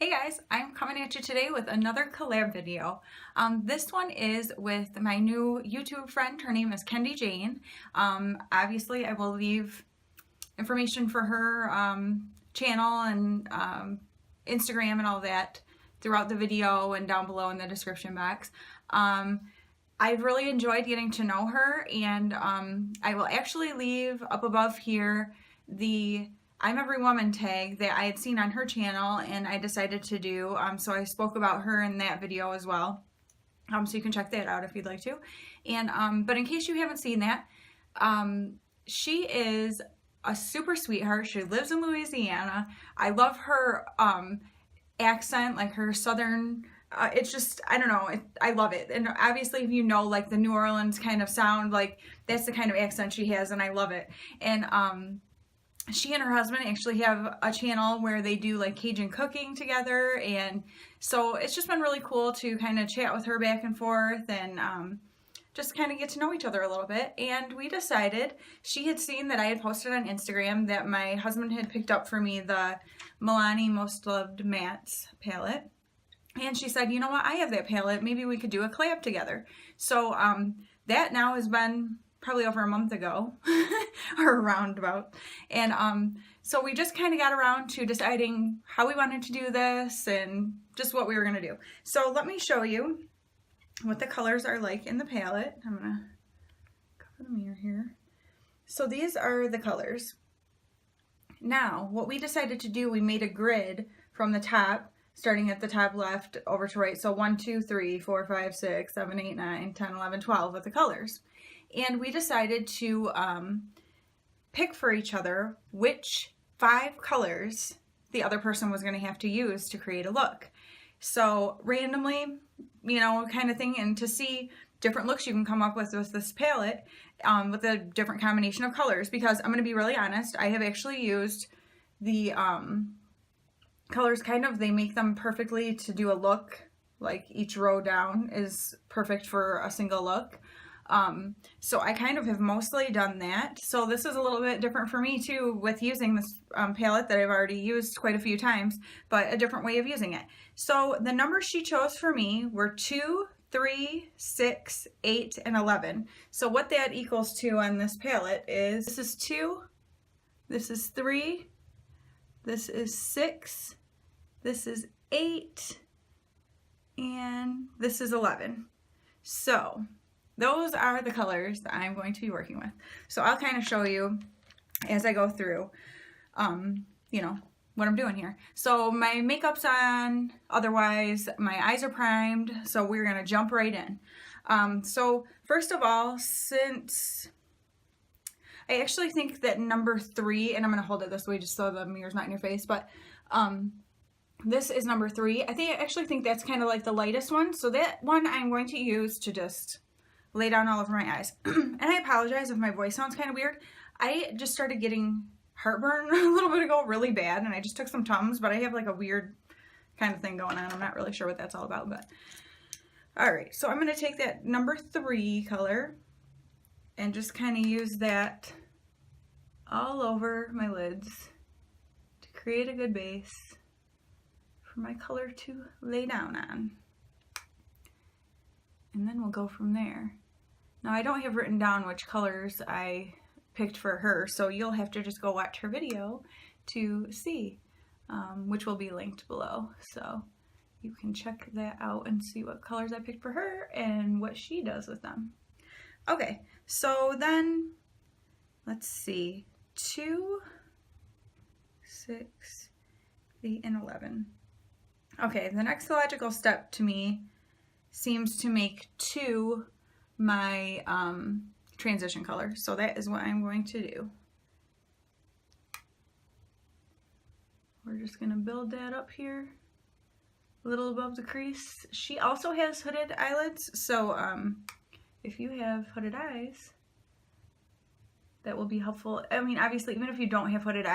Hey guys, I'm coming at you today with another collab video. This one is with my new YouTube friend. Her name is Kendy Jane. Obviously, I will leave information for her channel and Instagram and all that throughout the video and down below in the description box. I've really enjoyed getting to know her, and I will actually leave up above here the I'm Every Woman tag that I had seen on her channel and I decided to do. So I spoke about her in that video as well. So you can check that out if you'd like to. And but in case you haven't seen that, she is a super sweetheart. She lives in Louisiana. I love her accent, like her southern. It's just, I don't know, I love it. And obviously, if you know, like the New Orleans kind of sound, like that's the kind of accent she has, and I love it. And she and her husband actually have a channel where they do like Cajun cooking together, and so it's just been really cool to kind of chat with her back and forth and just kind of get to know each other a little bit. And we decided, she had seen that I had posted on Instagram that my husband had picked up for me the Milani Most Loved Mattes palette, and she said, you know what, I have that palette, maybe we could do a collab together. So that now has been probably over a month ago or around about, and so we just kind of got around to deciding how we wanted to do this and just what we were going to do. So let me show you what the colors are like in the palette. I'm going to cover the mirror here. So these are the colors. Now what we decided to do, we made a grid from the top, starting at the top left over to right. So 1, 2, 3, 4, 5, 6, 7, 8, 9, 10, 11, 12 with the colors. And we decided to pick for each other which 5 colors the other person was going to have to use to create a look. So randomly, you know, kind of thing, and to see different looks you can come up with this palette with a different combination of colors. Because I'm going to be really honest, I have actually used the colors kind of, they make them perfectly to do a look. Like each row down is perfect for a single look. So I kind of have mostly done that. So this is a little bit different for me too, with using this palette that I've already used quite a few times, but a different way of using it. So the numbers she chose for me were 2, 3, 6, 8, and 11. So what that equals to on this palette is, this is 2, this is 3, this is 6, this is 8, and this is 11. So those are the colors that I'm going to be working with. So I'll kind of show you as I go through, you know, what I'm doing here. So my makeup's on, otherwise my eyes are primed, so we're going to jump right in. So first of all, since I actually think that number 3, and I'm going to hold it this way just so the mirror's not in your face, but this is number 3. I actually think that's kind of like the lightest one, so that one I'm going to use to just lay down all over my eyes. And I apologize if my voice sounds kind of weird. I just started getting heartburn a little bit ago, really bad, and I just took some Tums, but I have like a weird kind of thing going on. I'm not really sure what that's all about, but alright, so I'm going to take that number 3 color and just kind of use that all over my lids to create a good base for my color to lay down on. And then we'll go from there. Now I don't have written down which colors I picked for her, so you'll have to just go watch her video to see, which will be linked below. So you can check that out and see what colors I picked for her and what she does with them. Okay, so then let's see, 2, 6, 8, and 11. Okay, the next logical step to me seems to make 2 my transition color. So that is what I'm going to do. We're just going to build that up here a little above the crease. She also has hooded eyelids, so if you have hooded eyes, that will be helpful. I mean, obviously, even if you don't have hooded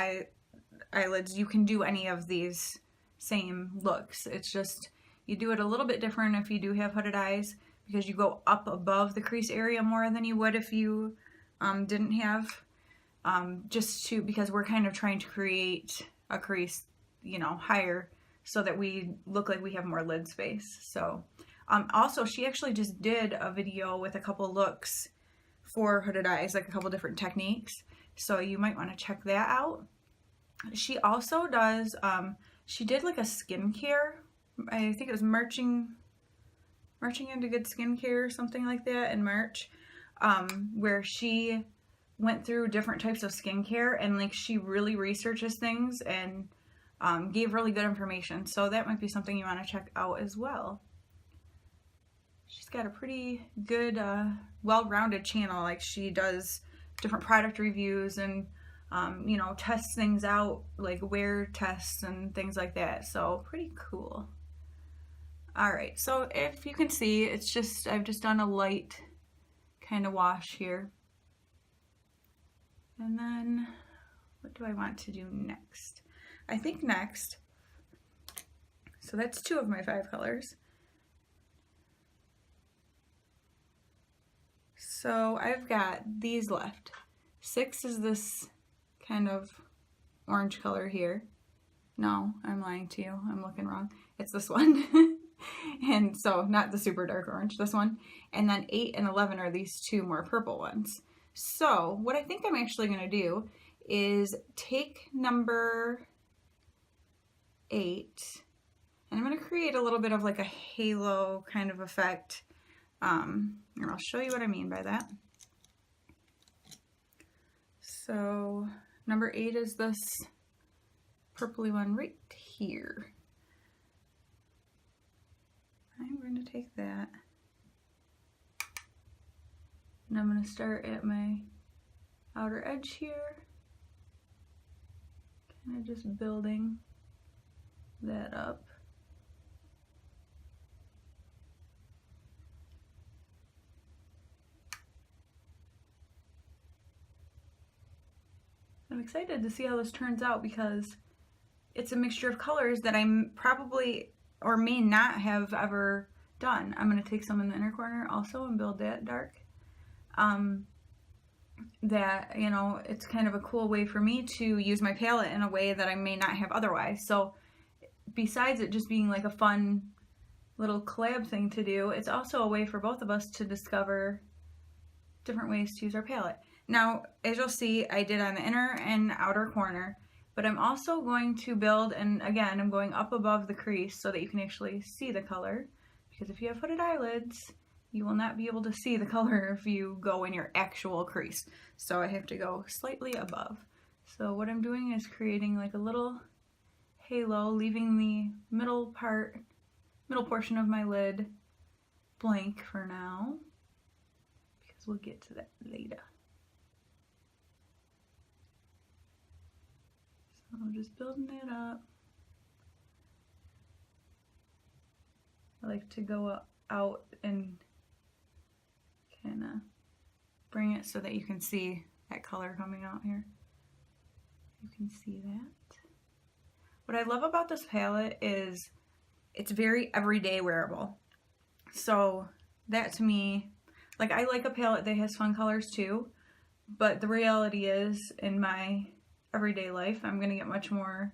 eyelids, you can do any of these same looks. It's just you do it a little bit different if you do have hooded eyes, because you go up above the crease area more than you would if you didn't have, because we're kind of trying to create a crease, you know, higher so that we look like we have more lid space. So also, she actually just did a video with a couple looks for hooded eyes, like a couple different techniques. So you might want to check that out. She also does, she did like a skincare, I think it was Marching into Good Skincare or something like that in March, where she went through different types of skincare and like she really researches things and gave really good information. So that might be something you want to check out as well. She's got a pretty good, well-rounded channel. Like she does different product reviews and, you know, tests things out, like wear tests and things like that. So pretty cool. All right, so if you can see, it's just, I've just done a light kind of wash here. And then what do I want to do next? I think next, so that's 2 of my 5 colors. So I've got these left. 6 is this kind of orange color here. No, I'm lying to you. I'm looking wrong. It's this one. And so not the super dark orange, this one. And then 8 and 11 are these 2 more purple ones. So what I think I'm actually going to do is take number 8 and I'm going to create a little bit of like a halo kind of effect. And I'll show you what I mean by that. So number 8 is this purpley one right here. I'm going to take that and I'm going to start at my outer edge here, kind of just building that up. I'm excited to see how this turns out because it's a mixture of colors that I'm probably or may not have ever done. I'm going to take some in the inner corner also and build that dark. That, you know, it's kind of a cool way for me to use my palette in a way that I may not have otherwise. So besides it just being like a fun little collab thing to do, it's also a way for both of us to discover different ways to use our palette. Now, as you'll see, I did on the inner and outer corner, but I'm also going to build, and again, I'm going up above the crease so that you can actually see the color, because if you have hooded eyelids, you will not be able to see the color if you go in your actual crease. So I have to go slightly above. So what I'm doing is creating like a little halo, leaving the middle portion of my lid blank for now, because we'll get to that later. So I'm just building it up. I like to go out and kind of bring it so that you can see that color coming out here. You can see that. What I love about this palette is it's very everyday wearable. So that to me, like, I like a palette that has fun colors too, but the reality is in my everyday life, I'm going to get much more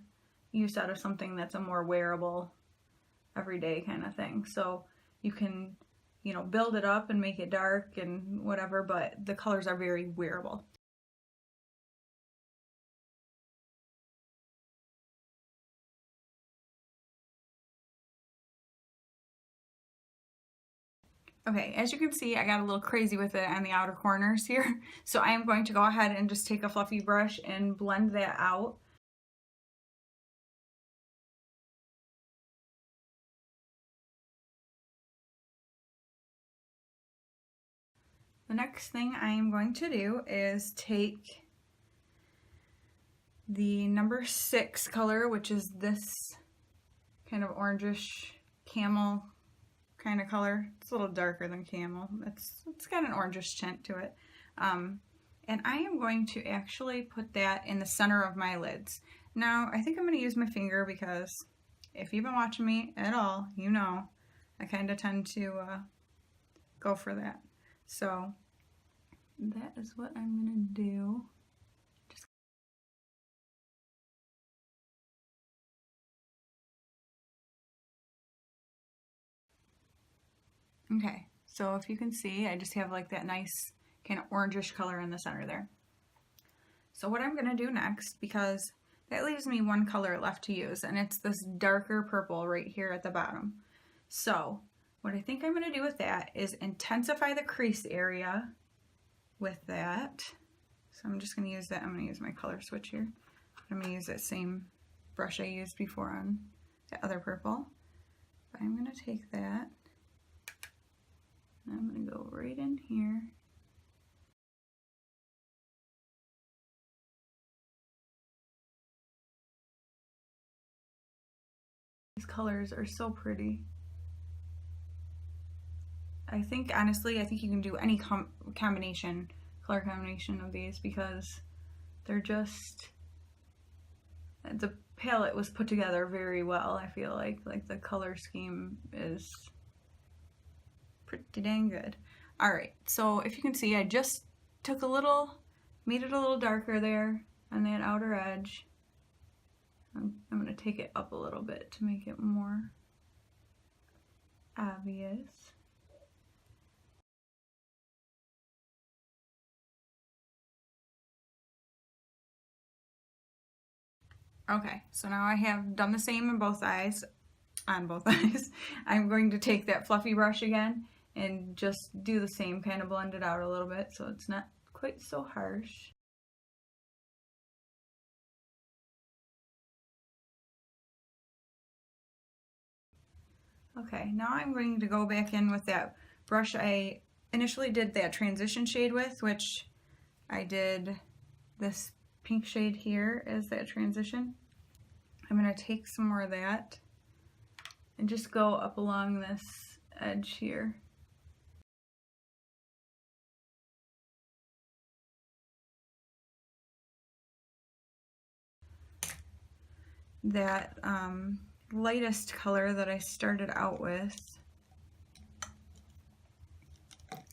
use out of something that's a more wearable, everyday kind of thing. So you can, you know, build it up and make it dark and whatever, but the colors are very wearable. Okay, as you can see, I got a little crazy with it on the outer corners here. So I am going to go ahead and just take a fluffy brush and blend that out. The next thing I am going to do is take the number 6 color, which is this kind of orangish camel kind of color. It's a little darker than camel. It's got an orangish tint to it. And I am going to actually put that in the center of my lids. Now, I think I'm going to use my finger because if you've been watching me at all, you know I kind of tend to go for that. So that is what I'm going to do. Okay, so if you can see, I just have like that nice kind of orangish color in the center there. So what I'm gonna do next, because that leaves me one color left to use, and it's this darker purple right here at the bottom. So what I think I'm gonna do with that is intensify the crease area with that. So I'm just gonna use that, I'm gonna use my color switch here. I'm gonna use that same brush I used before on the other purple. But I'm gonna take that, and I'm gonna go right in here. These colors are so pretty. I think, honestly, I think you can do any combination, color combination of these, because they're just, the palette was put together very well. I feel like the color scheme is pretty dang good. All right, so if you can see, I just took a little, made it a little darker there on that outer edge. I'm going to take it up a little bit to make it more obvious. Okay, so now I have done the same on both eyes. I'm going to take that fluffy brush again and just do the same, kind of blend it out a little bit so it's not quite so harsh. Okay, now I'm going to go back in with that brush I initially did that transition shade with, which I did this pink shade here as that transition. I'm going to take some more of that and just go up along this edge here. That lightest color that I started out with,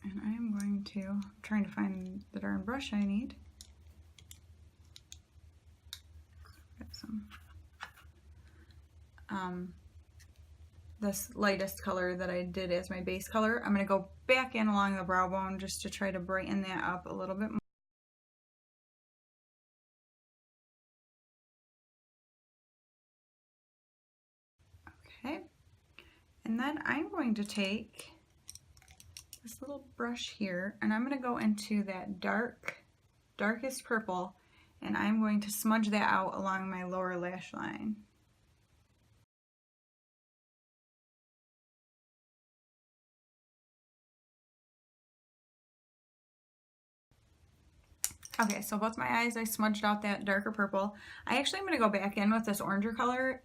and I'm going to, I'm trying to find the darn brush I need. Got some. This lightest color that I did as my base color, I'm going to go back in along the brow bone just to try to brighten that up a little bit more. Okay, and then I'm going to take this little brush here, and I'm going to go into that darkest purple, and I'm going to smudge that out along my lower lash line. Okay, so both my eyes, I smudged out that darker purple. I actually am going to go back in with this orange color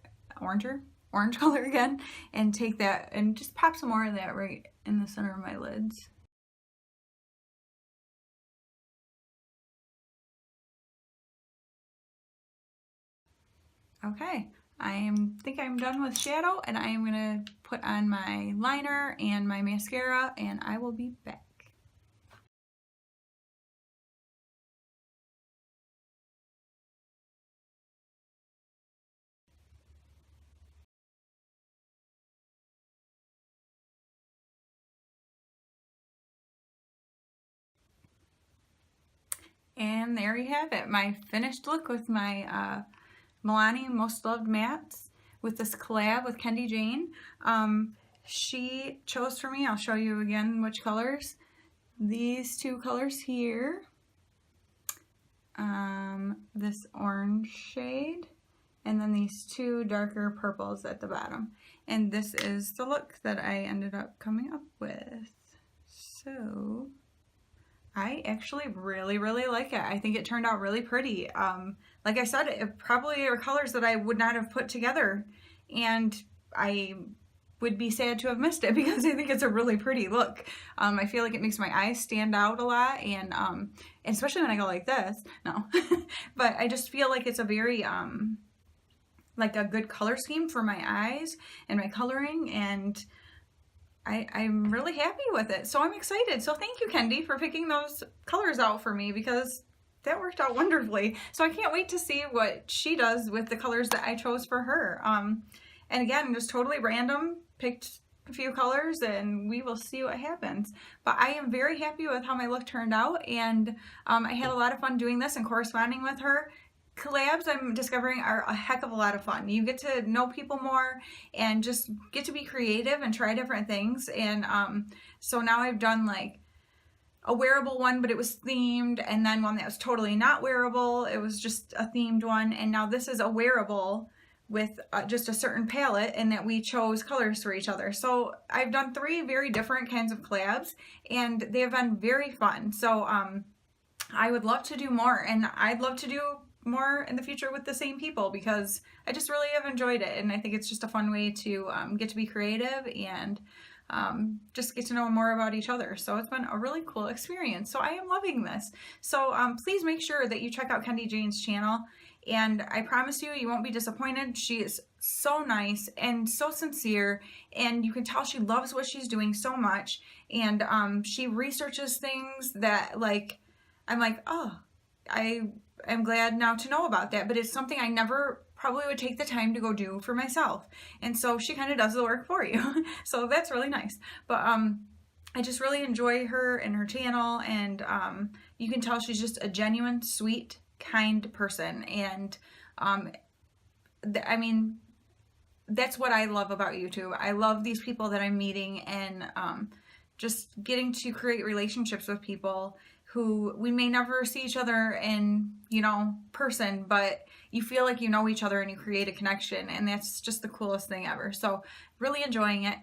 again, and take that and just pop some more of that right in the center of my lids. Okay, I think I'm done with shadow, and I am going to put on my liner and my mascara, and I will be back. And there you have it, my finished look with my Milani Most Loved Mattes with this collab with Kendy Jane. She chose for me, I'll show you again which colors. These two colors here, this orange shade, and then these two darker purples at the bottom. And this is the look that I ended up coming up with. So I actually really like it. I think it turned out really pretty. Like I said, it probably are colors that I would not have put together, and I would be sad to have missed it because I think it's a really pretty look. I feel like it makes my eyes stand out a lot, and especially when I go like this, no. But I just feel like it's a very, like a good color scheme for my eyes and my coloring, and I'm really happy with it. So I'm excited. So thank you, Kendy, for picking those colors out for me, because that worked out wonderfully. So I can't wait to see what she does with the colors that I chose for her. And again, just totally random, picked a few colors and we will see what happens. But I am very happy with how my look turned out, and I had a lot of fun doing this and corresponding with her. Collabs, I'm discovering, are a heck of a lot of fun. You get to know people more and just get to be creative and try different things. And so now I've done like a wearable one, but it was themed, and then one that was totally not wearable. It was just a themed one. And now this is a wearable with just a certain palette, and that we chose colors for each other. So I've done 3 very different kinds of collabs, and they have been very fun. So I would love to do more, and I'd love to do more in the future with the same people, because I just really have enjoyed it, and I think it's just a fun way to get to be creative and just get to know more about each other. So it's been a really cool experience. So I am loving this. So please make sure that you check out Kendy Jane's channel, and I promise you, you won't be disappointed. She is so nice and so sincere, and you can tell she loves what she's doing so much, and she researches things that, like, I'm like, oh, I'm glad now to know about that, but it's something I never probably would take the time to go do for myself. And so she kind of does the work for you. So that's really nice. But I just really enjoy her and her channel, and you can tell she's just a genuine, sweet, kind person. And I mean, that's what I love about YouTube. I love these people that I'm meeting, and just getting to create relationships with people who we may never see each other in, you know, person, but you feel like you know each other and you create a connection, and that's just the coolest thing ever. So really enjoying it.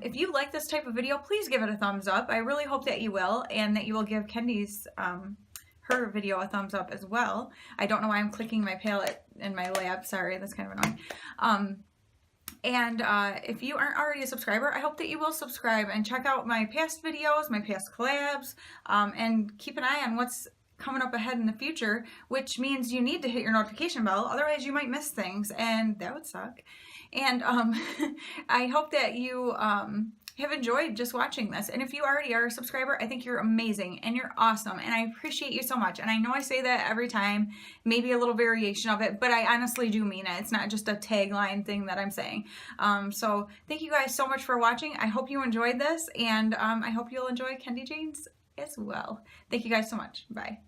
If you like this type of video, please give it a thumbs up. I really hope that you will, and that you will give Kendy's her video a thumbs up as well. I don't know why I'm clicking my palette in my lab. Sorry, that's kind of annoying. And if you aren't already a subscriber, I hope that you will subscribe and check out my past videos, my past collabs, and keep an eye on what's coming up ahead in the future, which means you need to hit your notification bell, otherwise you might miss things, and that would suck. And I hope that you have enjoyed just watching this. And if you already are a subscriber, I think you're amazing and you're awesome, and I appreciate you so much. And I know I say that every time, maybe a little variation of it, but I honestly do mean it. It's not just a tagline thing that I'm saying. So thank you guys so much for watching. I hope you enjoyed this, and I hope you'll enjoy Kendy Jane's as well. Thank you guys so much. Bye.